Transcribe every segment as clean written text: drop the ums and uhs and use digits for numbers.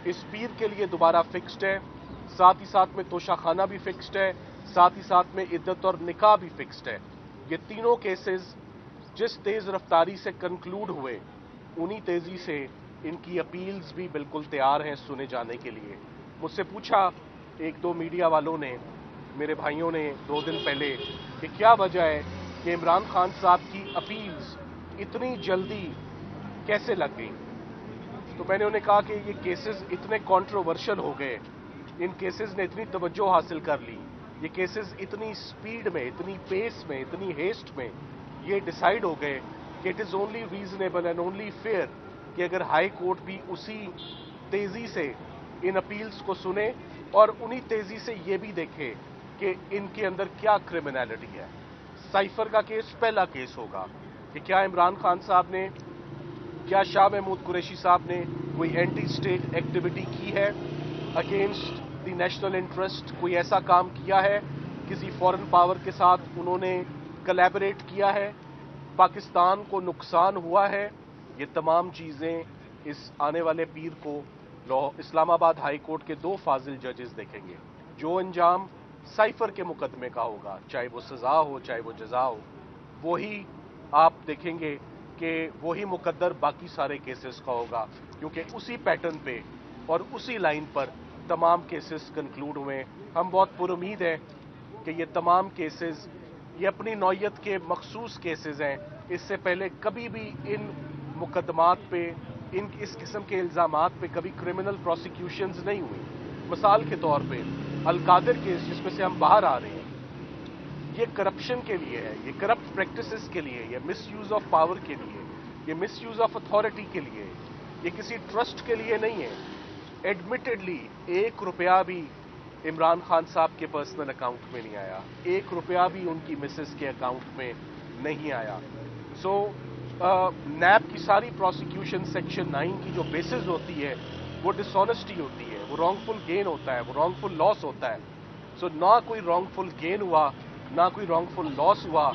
इस पीर के लिए दोबारा फिक्स्ड है, साथ ही साथ में तोशाखाना भी फिक्स्ड है, साथ ही साथ में इद्दत और निकाह भी फिक्स्ड है। ये तीनों केसेस जिस तेज रफ्तारी से कंक्लूड हुए, उन्हीं तेजी से इनकी अपील्स भी बिल्कुल तैयार हैं सुने जाने के लिए। मुझसे पूछा एक दो मीडिया वालों ने, मेरे भाइयों ने 2 दिन पहले, कि क्या वजह है कि इमरान खान साहब की अपील्स इतनी जल्दी कैसे लग गई। तो मैंने उन्हें कहा कि ये केसेस इतने कंट्रोवर्शियल हो गए, इन केसेस ने इतनी तवज्जो हासिल कर ली, ये केसेस इतनी स्पीड में, इतनी पेस में, इतनी हेस्ट में ये डिसाइड हो गए कि it is only reasonable and only fair कि अगर हाई कोर्ट भी उसी तेजी से इन अपील्स को सुने और उन्हीं तेजी से ये भी देखे कि इनके अंदर क्या क्रिमिनलिटी है। साइफर का केस पहला केस होगा कि क्या इमरान खान साहब ने, क्या शाह महमूद कुरैशी साहब ने कोई एंटी स्टेट एक्टिविटी की है अगेंस्ट द नेशनल इंटरेस्ट, कोई ऐसा काम किया है, किसी फॉरेन पावर के साथ उन्होंने कोलैबोरेट किया है, पाकिस्तान को नुकसान हुआ है। ये तमाम चीज़ें इस आने वाले पीर को इस्लामाबाद हाई कोर्ट के 2 फाजिल जजेस देखेंगे। जो अंजाम साइफर के मुकदमे का होगा, चाहे वो सज़ा हो चाहे वो जज़ा हो, वही आप देखेंगे कि वही मुकद्दर बाकी सारे केसेस का होगा, क्योंकि उसी पैटर्न पे और उसी लाइन पर तमाम केसेस कंक्लूड हुए। हम बहुत पुरुमीद हैं कि ये तमाम केसेस ये अपनी नौयत के मखसूस केसेस हैं। इससे पहले कभी भी इन मुकदमात पे, इस किस्म के इल्ज़ामात पे कभी क्रिमिनल प्रोसिक्यूशंस नहीं हुई। मिसाल के तौर पे अलकादिर केस जिसमें से हम बाहर आ रहे हैं, ये करप्शन के लिए है, ये करप्ट प्रैक्टिसेस के लिए, ये मिसयूज ऑफ पावर के लिए, ये मिसयूज ऑफ अथॉरिटी के लिए, ये किसी ट्रस्ट के लिए नहीं है। एडमिटेडली 1 रुपया भी इमरान खान साहब के पर्सनल अकाउंट में नहीं आया, 1 रुपया भी उनकी मिसेस के अकाउंट में नहीं आया। सो नैब की सारी प्रोसिक्यूशन सेक्शन 9 की जो बेसिस होती है वो डिसऑनेस्टी होती है, वो रॉन्गफुल गेन होता है, वो रॉन्गफुल लॉस होता है। सो ना कोई रॉन्गफुल गेन हुआ, ना कोई रॉन्गफुल लॉस हुआ,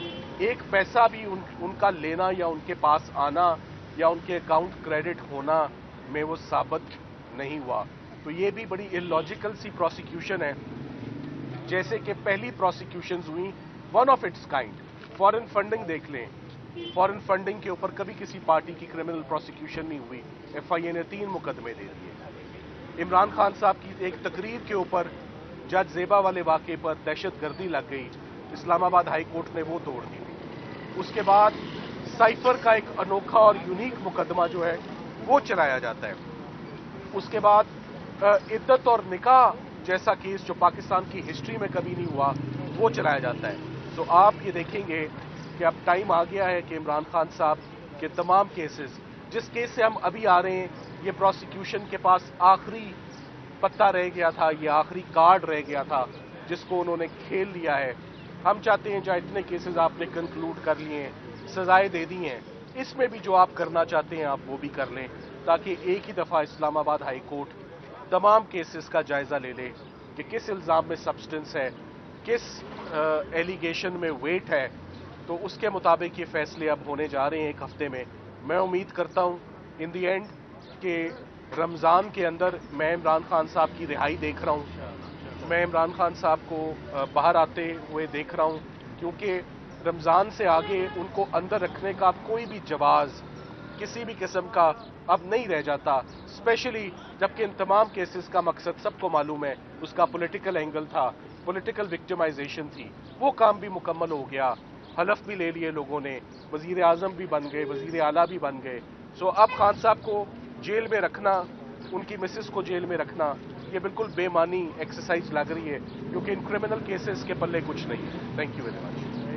1 पैसा भी उनका लेना या उनके पास आना या उनके अकाउंट क्रेडिट होना में वो साबित नहीं हुआ। तो ये भी बड़ी इलॉजिकल सी प्रोसिक्यूशन है। जैसे कि पहली प्रोसिक्यूशंस हुई one of its kind, foreign funding देख लें, फॉरेन फंडिंग के ऊपर कभी किसी पार्टी की क्रिमिनल प्रोसिक्यूशन नहीं हुई, एफआईए ने 3 मुकदमे दे दिए। इमरान खान साहब की एक तकरीर के ऊपर जज जेबा वाले वाक़े पर दहशतगर्दी लग गई, इस्लामाबाद हाई कोर्ट ने वो तोड़ दी। उसके बाद साइफर का एक अनोखा और यूनिक मुकदमा जो है वो चलाया जाता है। उसके बाद इद्दत और निकाह जैसा केस जो पाकिस्तान की हिस्ट्री में कभी नहीं हुआ, वो चलाया जाता है। तो आप ये देखेंगे कि अब टाइम आ गया है कि इमरान खान साहब के तमाम केसेस, जिस केस से हम अभी आ रहे हैं, ये प्रोसिक्यूशन के पास आखिरी पत्ता रह गया था, ये आखिरी कार्ड रह गया था जिसको उन्होंने खेल लिया है। हम चाहते हैं जहाँ इतने केसेस आपने कंक्लूड कर लिए हैं, सजाएं दे दी हैं, इसमें भी जो आप करना चाहते हैं आप वो भी कर लें, ताकि एक ही दफ़ा इस्लामाबाद हाई कोर्ट तमाम केसेस का जायज़ा ले ले कि किस इल्ज़ाम में सब्सटेंस है, किस एलिगेशन में वेट है। तो उसके मुताबिक ये फैसले अब होने जा रहे हैं 1 हफ्ते में। मैं उम्मीद करता हूँ इन दी एंड कि रमज़ान के अंदर मैं इमरान खान साहब की रिहाई देख रहा हूँ, मैं इमरान खान साहब को बाहर आते हुए देख रहा हूँ, क्योंकि रमज़ान से आगे उनको अंदर रखने का अब कोई भी जवाज़ किसी भी किस्म का अब नहीं रह जाता, स्पेशली जबकि इन तमाम केसेस का मकसद सबको मालूम है, उसका पॉलिटिकल एंगल था, पॉलिटिकल विक्टिमाइजेशन थी। वो काम भी मुकम्मल हो गया, हलफ भी ले लिए लोगों ने, वजीर आजम भी बन गए, वजीर आला भी बन गए। सो अब खान साहब को जेल में रखना, उनकी मिसेस को जेल में रखना, ये बिल्कुल बेमानी एक्सरसाइज लग रही है, क्योंकि इन क्रिमिनल केसेस के पल्ले कुछ नहीं है। Thank you very much.